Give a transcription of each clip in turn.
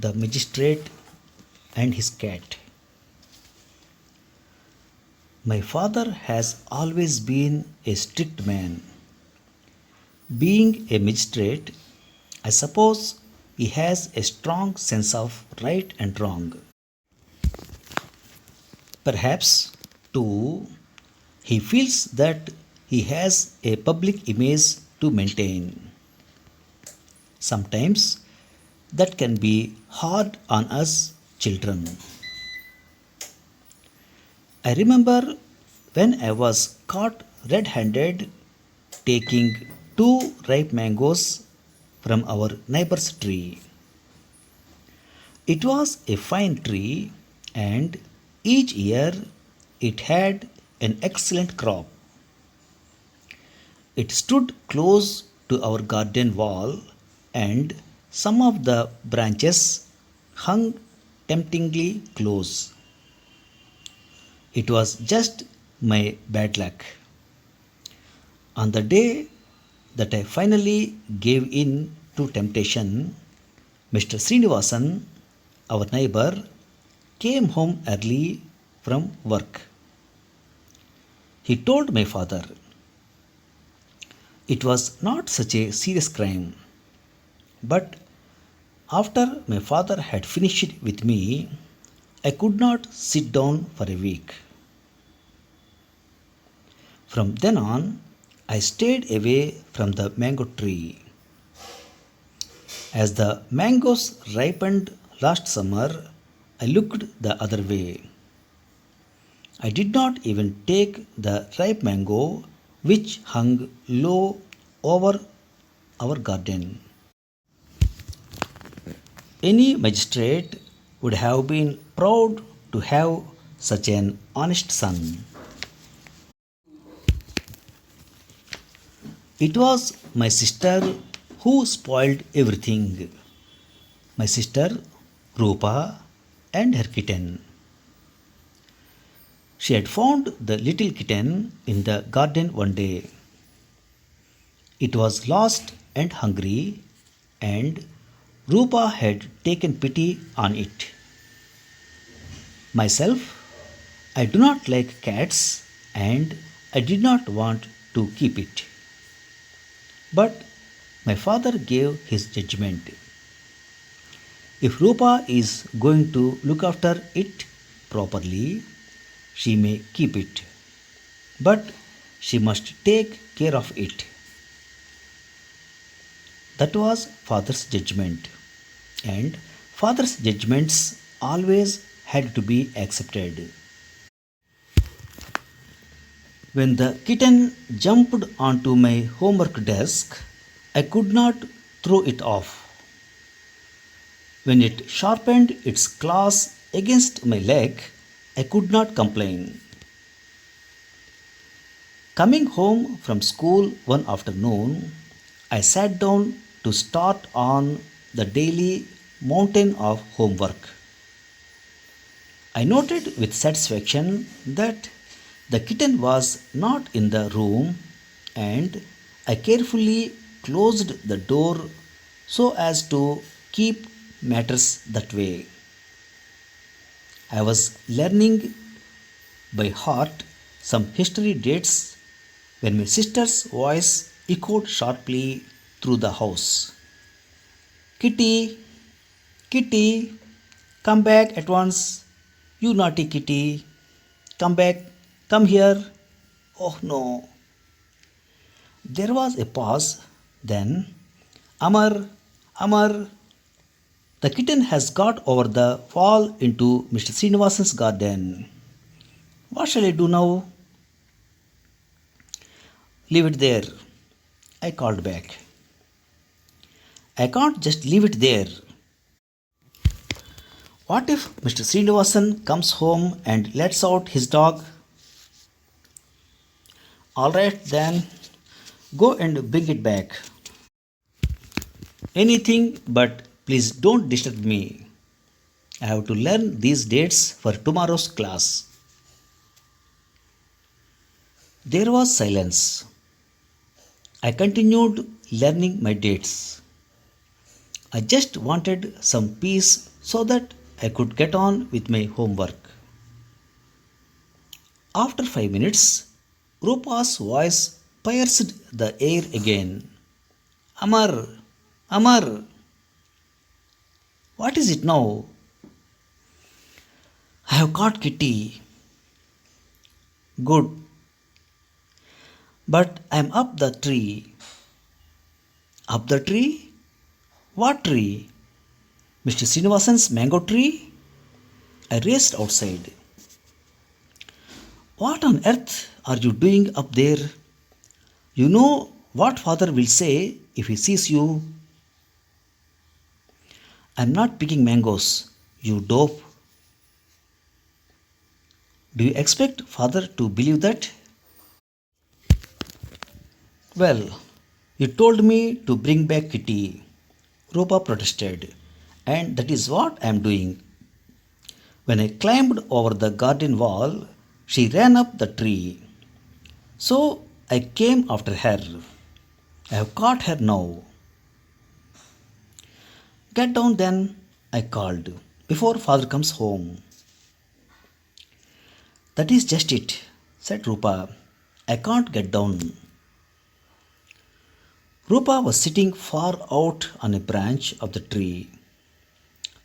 the magistrate and his cat. My father has always been a strict man. Being a magistrate, I suppose he has a strong sense of right and wrong. Perhaps, too, he feels that he has a public image to maintain. Sometimes that can be hard on us children. I remember when I was caught red handed taking two ripe mangoes from our neighbor's tree. It was a fine tree, and each year it had an excellent crop. It stood close to our garden wall, and some of the branches hung temptingly close. It was just my bad luck. On the day that I finally gave in to temptation, Mr. Srinivasan, our neighbor, came home early from work. He told my father it was not such a serious crime, but after my father had finished with me, I could not sit down for a week. From then on, I stayed away from the mango tree. As the mangoes ripened last summer, I looked the other way. I did not even take the ripe mango which hung low over our garden. Any magistrate would have been proud to have such an honest son. It was my sister who spoiled everything. My sister Rupa and her kitten. She had found the little kitten in the garden one day. It was lost and hungry, and Rupa had taken pity on it. Myself, I do not like cats and I did not want to keep it. But my father gave his judgment. If Rupa is going to look after it properly, she may keep it. But she must take care of it. That was father's judgment. And father's judgments always had to be accepted. When the kitten jumped onto my homework desk, I could not throw it off. When it sharpened its claws against my leg, I could not complain. Coming home from school one afternoon, I sat down to start on the daily mountain of homework. I noted with satisfaction that the kitten was not in the room, and I carefully closed the door so as to keep matters that way. I was learning by heart some history dates when my sister's voice echoed sharply through the house. Kitty, Kitty, come back at once. You naughty kitty. Come back, come here. Oh no. There was a pause, then, Amar, Amar. The kitten has got over the wall into Mr. Srinivasan's garden. What shall I do now? Leave it there, I called back. I can't just leave it there. What if Mr. Srinivasan comes home and lets out his dog? Alright then, go and bring it back. Anything, but please don't disturb me. I have to learn these dates for tomorrow's class. There was silence. I continued learning my dates. I just wanted some peace so that I could get on with my homework. After 5 minutes, Rupa's voice pierced the air again. Amar, Amar, what is it now? I have caught Kitty. Good, but I am up the tree. Up the tree? What tree? Mr. Srinivasan's mango tree? I raced outside. What on earth are you doing up there? You know what father will say if he sees you. I'm not picking mangoes, you dope. Do you expect father to believe that? Well, you told me to bring back Kitty, Rupa protested, and that is what I am doing. When I climbed over the garden wall, she ran up the tree. So I came after her. I have caught her now. Get down then, I called, before father comes home. That is just it, said Rupa. I can't get down. Rupa was sitting far out on a branch of the tree.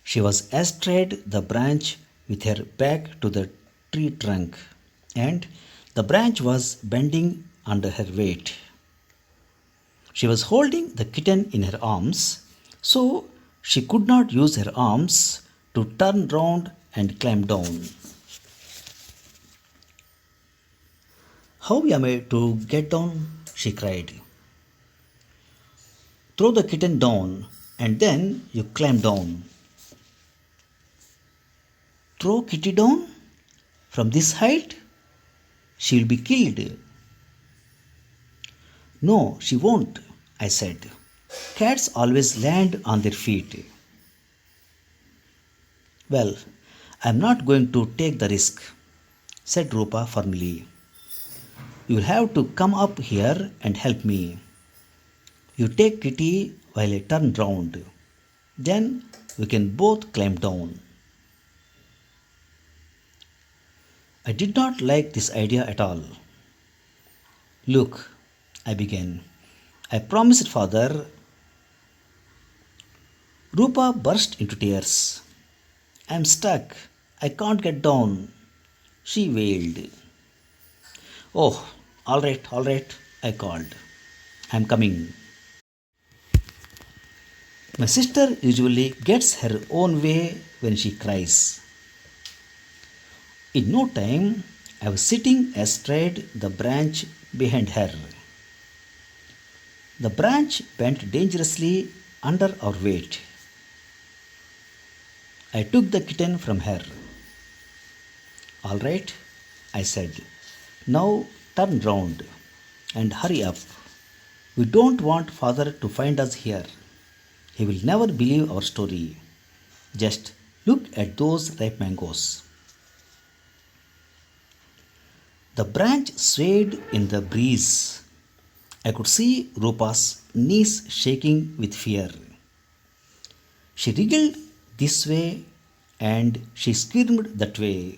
She was astride the branch with her back to the tree trunk, and the branch was bending under her weight. She was holding the kitten in her arms, so she could not use her arms to turn round and climb down. How am I to get down? She cried. Throw the kitten down and then you climb down. Throw Kitty down? From this height? She will be killed. No, she won't, I said. Cats always land on their feet. Well, I am not going to take the risk, said Rupa firmly. You will have to come up here and help me. You take Kitty while I turn round. Then we can both climb down. I did not like this idea at all. Look, I began. I promised father. Rupa burst into tears. I am stuck. I can't get down. She wailed. Oh, all right, I called. I am coming. My sister usually gets her own way when she cries. In no time, I was sitting astride the branch behind her. The branch bent dangerously under our weight. I took the kitten from her. All right, I said. Now turn round and hurry up. We don't want father to find us here. He will never believe our story. Just look at those ripe mangoes. The branch swayed in the breeze. I could see Rupa's knees shaking with fear. She wriggled this way and she squirmed that way.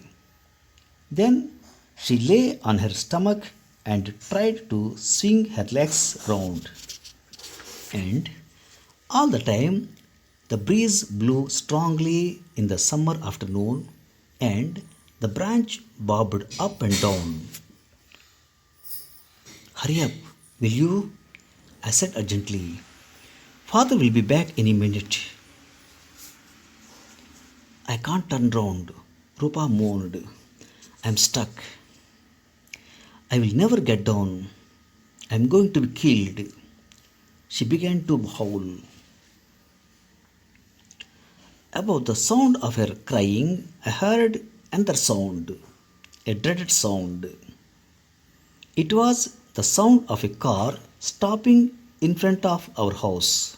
Then she lay on her stomach and tried to swing her legs round. And all the time, the breeze blew strongly in the summer afternoon and the branch bobbed up and down. Hurry up, will you? I said urgently. Father will be back any minute. I can't turn round, Rupa moaned. I'm stuck. I will never get down. I'm going to be killed. She began to howl. Above the sound of her crying, I heard another sound, a dreaded sound. It was the sound of a car stopping in front of our house.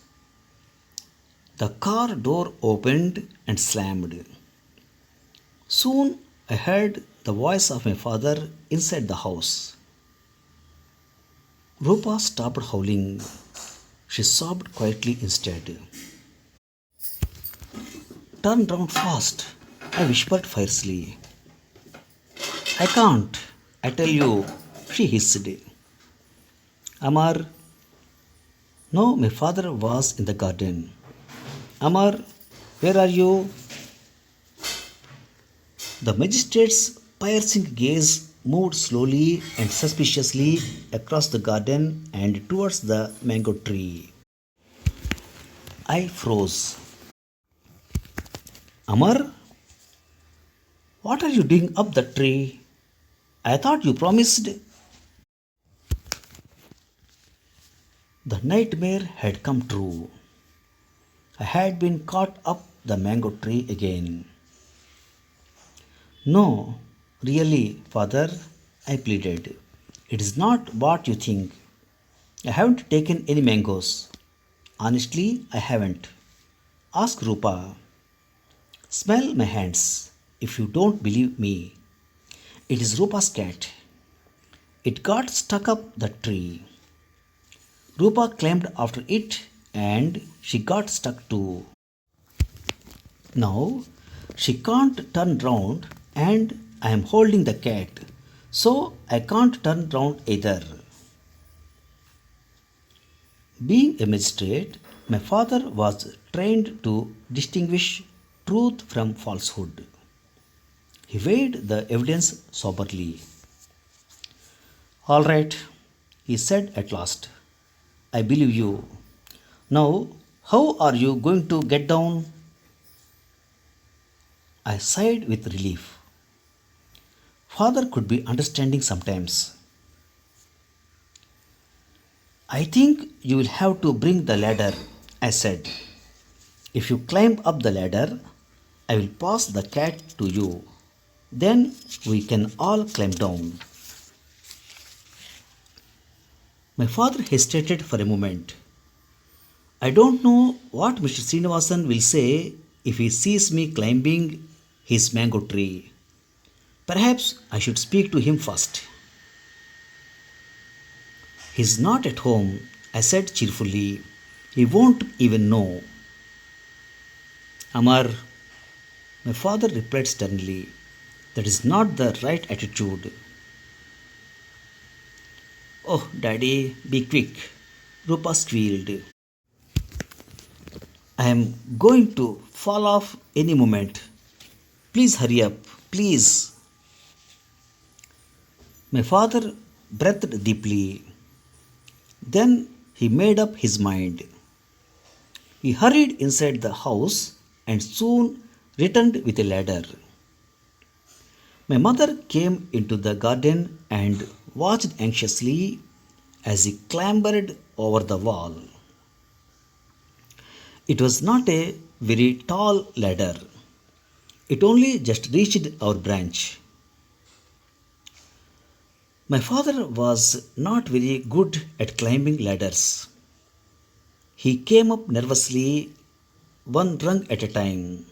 The car door opened and slammed. Soon I heard the voice of my father inside the house. Rupa stopped howling. She sobbed quietly instead. turn round fast, I whispered fiercely. I can't, I tell you, she hissed. Amar, no, my father was in the garden. Amar, where are you? The magistrate's piercing gaze moved slowly and suspiciously across the garden and towards the mango tree. I froze. Amar, what are you doing up the tree? I thought you promised. The nightmare had come true. I had been caught up the mango tree again. No, really, father, I pleaded. It is not what you think. I haven't taken any mangoes. Honestly, I haven't. Ask Rupa. Smell my hands if you don't believe me. It is Rupa's cat. It got stuck up the tree. Rupa climbed after it and she got stuck too. Now she can't turn round and I am holding the cat, so I can't turn round either. Being a magistrate, my father was trained to distinguish truth from falsehood. He weighed the evidence soberly. All right, he said at last. I believe you. Now, how are you going to get down? I sighed with relief. Father could be understanding sometimes. I think you will have to bring the ladder, I said. If you climb up the ladder, I will pass the cat to you. Then we can all climb down. My father hesitated for a moment. I don't know what Mr. Srinivasan will say if he sees me climbing his mango tree. Perhaps I should speak to him first. He's not at home, I said cheerfully. He won't even know. Amar, my father replied sternly, that is not the right attitude. Oh, Daddy, be quick, Rupa squealed. I am going to fall off any moment. Please hurry up, please. My father breathed deeply. Then he made up his mind. He hurried inside the house and soon returned with a ladder. My mother came into the garden and watched anxiously as he clambered over the wall. It was not a very tall ladder. It only just reached our branch. My father was not very good at climbing ladders. He came up nervously, one rung at a time.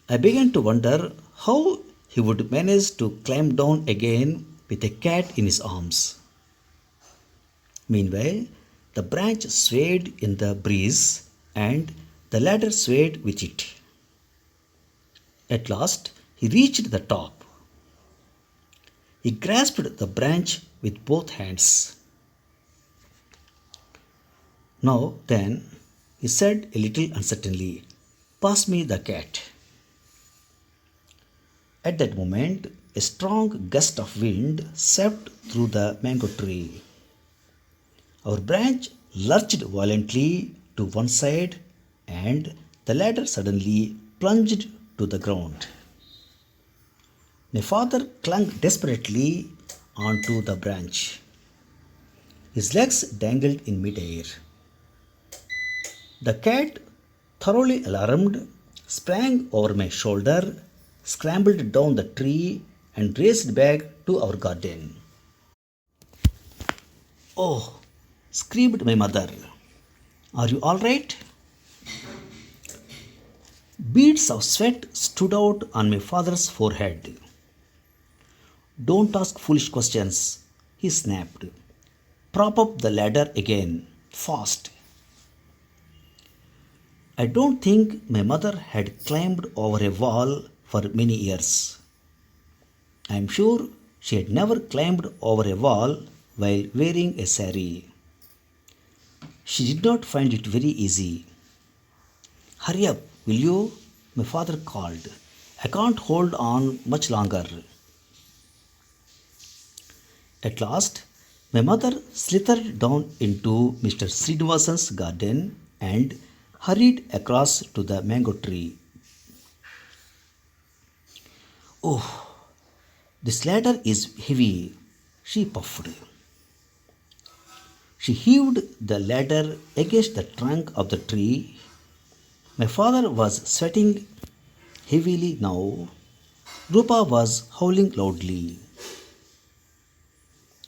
I began to wonder how he would manage to climb down again with a cat in his arms. Meanwhile, the branch swayed in the breeze and the ladder swayed with it. At last, he reached the top. He grasped the branch with both hands. Now then, he said a little uncertainly, pass me the cat. At that moment, a strong gust of wind swept through the mango tree. Our branch lurched violently to one side and the ladder suddenly plunged to the ground. My father clung desperately onto the branch. His legs dangled in midair. The cat, thoroughly alarmed, sprang over my shoulder, scrambled down the tree, and raced back to our garden. Oh, screamed my mother. Are you all right? Beads of sweat stood out on my father's forehead. Don't ask foolish questions, he snapped. Prop up the ladder again, fast. I don't think my mother had climbed over a wall for many years. I am sure she had never climbed over a wall while wearing a sari. She did not find it very easy. Hurry up, will you? My father called. I can't hold on much longer. At last, my mother slithered down into Mr. Srinivasan's garden and hurried across to the mango tree. Oh, this ladder is heavy, she puffed. She heaved the ladder against the trunk of the tree. My father was sweating heavily now. Rupa was howling loudly.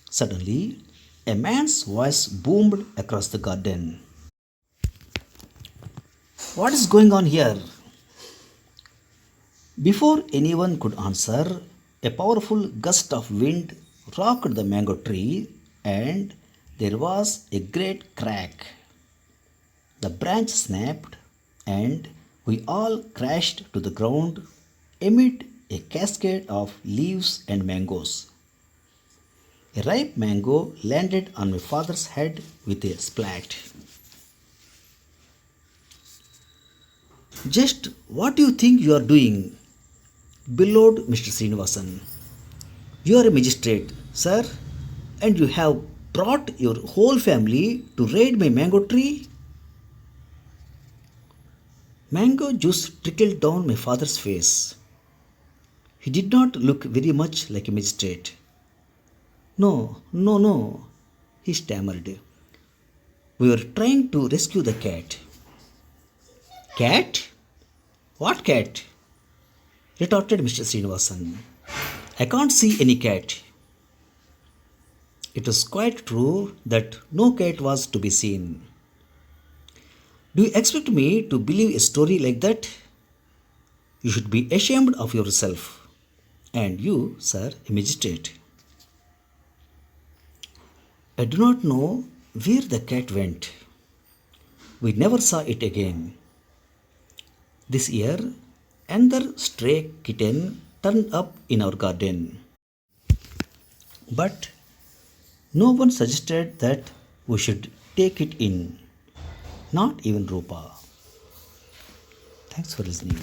Suddenly, a man's voice boomed across the garden. What is going on here? Before anyone could answer, a powerful gust of wind rocked the mango tree and there was a great crack. The branch snapped and we all crashed to the ground amid a cascade of leaves and mangoes. A ripe mango landed on my father's head with a splat. Just what do you think you are doing? Bellowed Mr. Srinivasan. You are a magistrate, sir, and you have brought your whole family to raid my mango tree? Mango juice trickled down my father's face. He did not look very much like a magistrate. No, no, no, he stammered. We were trying to rescue the cat. Cat? What cat? Retorted Mr. Srinivasan. I can't see any cat. It was quite true that no cat was to be seen. Do you expect me to believe a story like that? You should be ashamed of yourself. And you, sir, a magistrate. I do not know where the cat went. We never saw it again. This year, another stray kitten turned up in our garden. But no one suggested that we should take it in, not even Rupa. Thanks for listening.